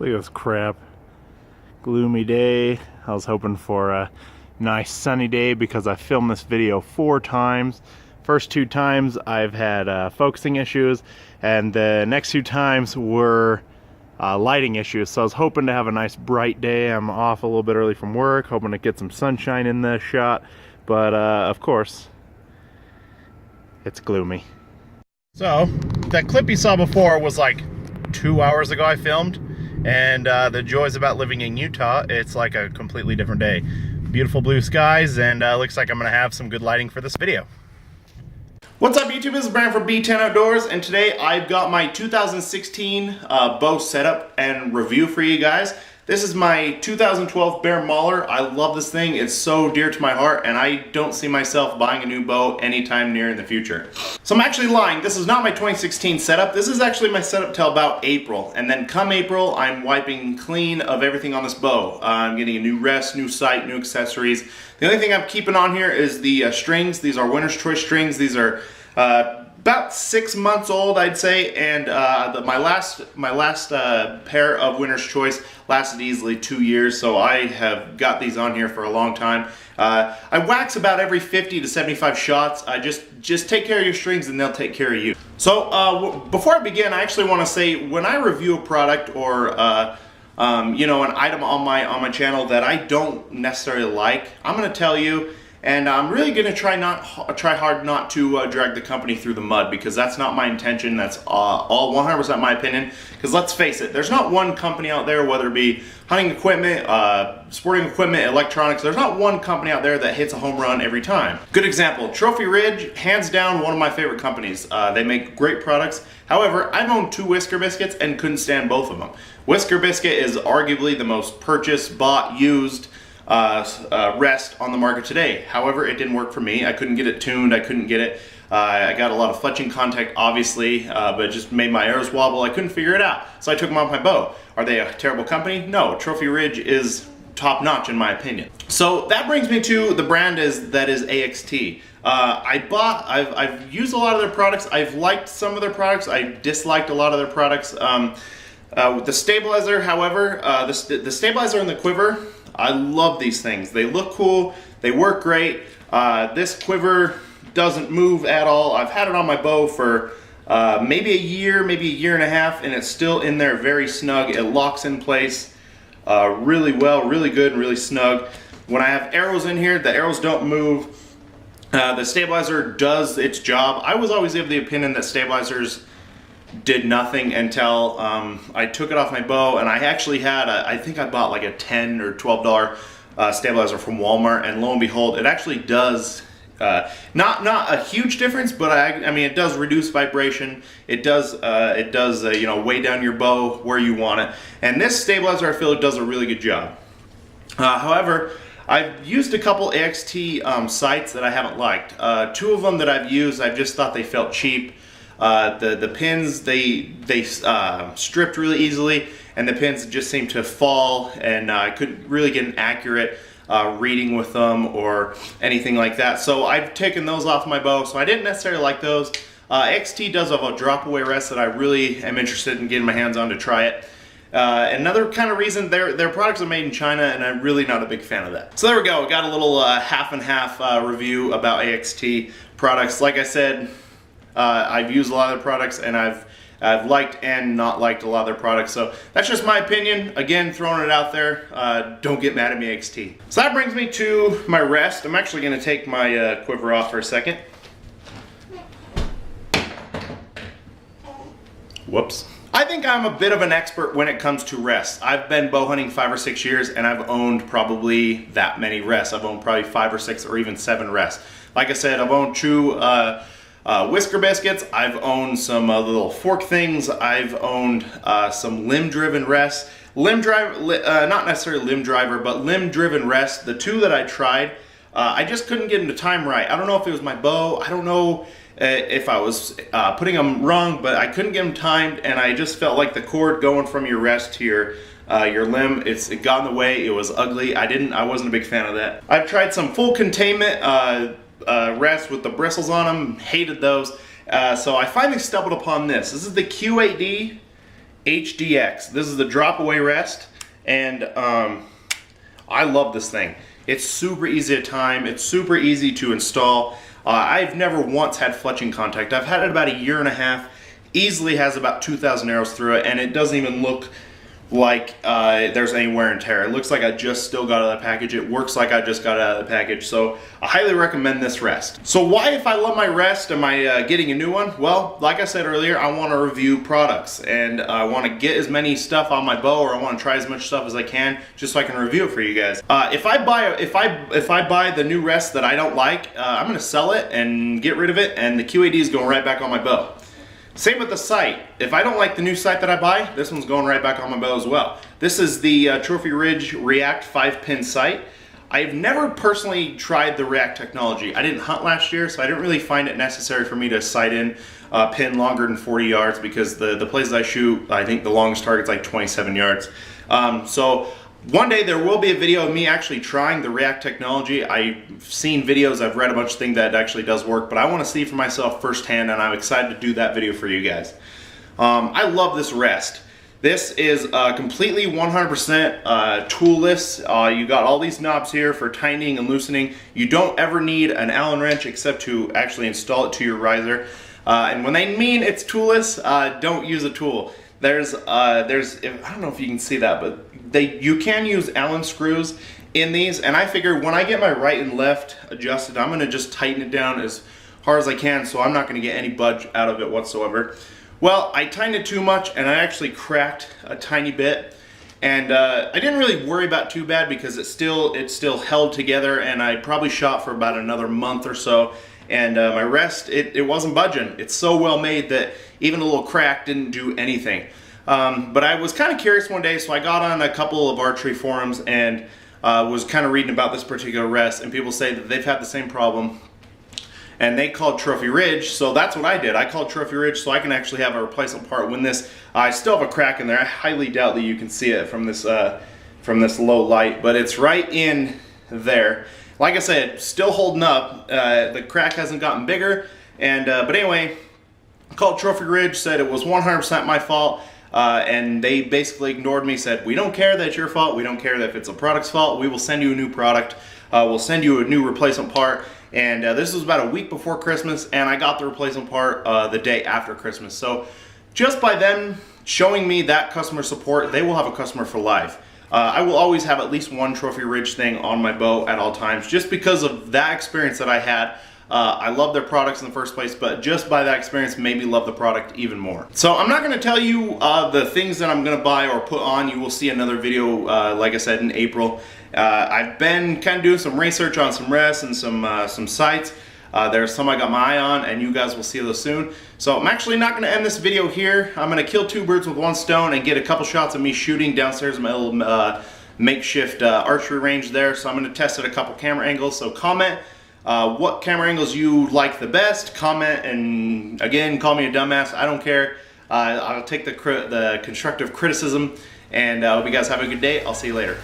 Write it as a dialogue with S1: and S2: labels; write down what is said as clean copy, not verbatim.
S1: Look at this crap. Gloomy day. I was hoping for a nice sunny day because I filmed this video 4 times. First 2 times I've had focusing issues, and the next 2 times were lighting issues. So I was hoping to have a nice bright day. I'm off a little bit early from work, hoping to get some sunshine in the shot, but of course it's gloomy. So that clip you saw before was like 2 hours ago I filmed, and the joys about living in Utah, it's like a completely different day. Beautiful blue skies, and looks like I'm gonna have some good lighting for this video. What's up YouTube, this is Brian from B10 Outdoors, and today I've got my 2016 bow setup and review for you guys. This is my 2012 Bear Mauler. I love this thing, it's so dear to my heart, and I don't see myself buying a new bow anytime near in the future. So I'm actually lying, this is not my 2016 setup, this is actually my setup till about April, and then come April I'm wiping clean of everything on this bow. I'm getting a new rest, new sight, new accessories. The only thing I'm keeping on here is the strings. These are Winner's Choice strings. These are about 6 months old, I'd say, and my last pair of Winner's Choice lasted easily 2 years, so I have got these on here for a long time. I wax about every 50 to 75 shots. I just take care of your strings and they'll take care of you. So before I begin, I actually want to say, when I review a product or you know, an item on my channel that I don't necessarily like, I'm going to tell you. And I'm really going to try hard not to drag the company through the mud, because that's not my intention. That's all 100% my opinion. Because let's face it, there's not one company out there, whether it be hunting equipment, sporting equipment, electronics, there's not one company out there that hits a home run every time. Good example, Trophy Ridge, hands down one of my favorite companies. They make great products. However, I've owned 2 Whisker Biscuits and couldn't stand both of them. Whisker Biscuit is arguably the most purchased, bought, used rest on the market today. However, it didn't work for me. I couldn't get it tuned. I couldn't get it. I got a lot of fletching contact, obviously, but it just made my arrows wobble. I couldn't figure it out, so I took them off my bow. Are they a terrible company? No. Trophy Ridge is top-notch in my opinion. So that brings me to the brand that is AXT. I've used a lot of their products. I've liked some of their products. I disliked a lot of their products. With the stabilizer, however, the stabilizer and the Quiver, I love these things. They look cool, they work great. This Quiver doesn't move at all. I've had it on my bow for maybe a year and a half, and it's still in there very snug. It locks in place really well, really good, and really snug. When I have arrows in here, the arrows don't move. The stabilizer does its job. I was always of the opinion that stabilizers did nothing until I took it off my bow, and I actually had I think I bought like a $10 or $12 stabilizer from Walmart, and lo and behold, it actually does not a huge difference, but I mean, it does reduce vibration. It does you know, weigh down your bow where you want it, and this stabilizer I feel it does a really good job. However, I've used a couple AXT sights that I haven't liked. 2 of them that I've used, I just thought they felt cheap. The pins, they stripped really easily, and the pins just seemed to fall, and I couldn't really get an accurate reading with them or anything like that. So I've taken those off my bow, so I didn't necessarily like those. XT does have a drop away rest that I really am interested in getting my hands on to try it. Another kind of reason, their products are made in China, and I'm really not a big fan of that. So there we go, got a little half and half review about AXT products. Like I said, I've used a lot of their products, and I've liked and not liked a lot of their products, so that's just my opinion. Again, throwing it out there. Don't get mad at me, AXT. So that brings me to my rest. I'm actually going to take my Quiver off for a second. Whoops. I think I'm a bit of an expert when it comes to rests. I've been bow hunting 5 or 6 years, and I've owned probably that many rests. I've owned probably 5 or 6 or even 7 rests. Like I said, I've owned true Whisker Biscuits. I've owned some little fork things. I've owned some limb-driven rests. Not necessarily limb driver, but limb-driven rests. The 2 that I tried, I just couldn't get them to time right. I don't know if it was my bow. I don't know if I was putting them wrong, but I couldn't get them timed, and I just felt like the cord going from your rest to your limb, it got in the way. It was ugly. I wasn't a big fan of that. I've tried some full containment rests with the bristles on them. Hated those. So I finally stumbled upon this. This is the QAD HDX. This is the drop away rest, and I love this thing. It's super easy to time, it's super easy to install. I've never once had fletching contact. I've had it about 1.5 years, easily has about 2,000 arrows through it, and it doesn't even look like there's any wear and tear. It looks like I just still got out of the package. It works like I just got it out of the package. So I highly recommend this rest. So why, if I love my rest, am I getting a new one? Well, like I said earlier, I want to review products, and I want to get as many stuff on my bow, or I want to try as much stuff as I can, just so I can review it for you guys. If I buy the new rest that I don't like, I'm going to sell it and get rid of it, and the QAD is going right back on my bow. Same with the sight. If I don't like the new sight that I buy, this one's going right back on my bow as well. This is the Trophy Ridge React 5-pin sight. I've never personally tried the React technology. I didn't hunt last year, so I didn't really find it necessary for me to sight in a pin longer than 40 yards because the places I shoot, I think the longest target's like 27 yards. So one day there will be a video of me actually trying the React technology. I've seen videos, I've read a bunch of things that actually does work, but I want to see for myself firsthand, and I'm excited to do that video for you guys. I love this rest. This is completely 100% toolless. You got all these knobs here for tightening and loosening. You don't ever need an Allen wrench except to actually install it to your riser. And when they mean it's toolless, don't use a tool. I don't know if you can see that, but you can use Allen screws in these, and I figure when I get my right and left adjusted, I'm going to just tighten it down as hard as I can, so I'm not going to get any budge out of it whatsoever. Well, I tightened it too much, and I actually cracked a tiny bit, and I didn't really worry about too bad because it still held together, and I probably shot for about another month or so, and my rest, it wasn't budging. It's so well made that even a little crack didn't do anything. But I was kind of curious one day, so I got on a couple of archery forums and was kind of reading about this particular rest, and people say that they've had the same problem, and they called Trophy Ridge, so that's what I did. I called Trophy Ridge so I can actually have a replacement part when this, I still have a crack in there. I highly doubt that you can see it from this low light, but it's right in there. Like I said, still holding up. The crack hasn't gotten bigger, and but anyway, called Trophy Ridge, said it was 100% my fault. And they basically ignored me, said, we don't care that it's your fault, we don't care that if it's a product's fault, we will send you a new product, we'll send you a new replacement part. And this was about a week before Christmas, and I got the replacement part the day after Christmas. So just by them showing me that customer support, they will have a customer for life. I will always have at least one Trophy Ridge thing on my bow at all times, just because of that experience that I had. I love their products in the first place, but just by that experience made me love the product even more. So I'm not going to tell you the things that I'm going to buy or put on. You will see another video, like I said, in April. I've been kind of doing some research on some rests and some sites. There's some I got my eye on, and you guys will see those soon. So I'm actually not going to end this video here. I'm going to kill two birds with one stone and get a couple shots of me shooting downstairs in my little makeshift archery range there. So I'm going to test it a couple camera angles. So comment what camera angles you like the best. Comment, and again, call me a dumbass. I don't care. I'll take the constructive criticism, and I hope you guys have a good day. I'll see you later.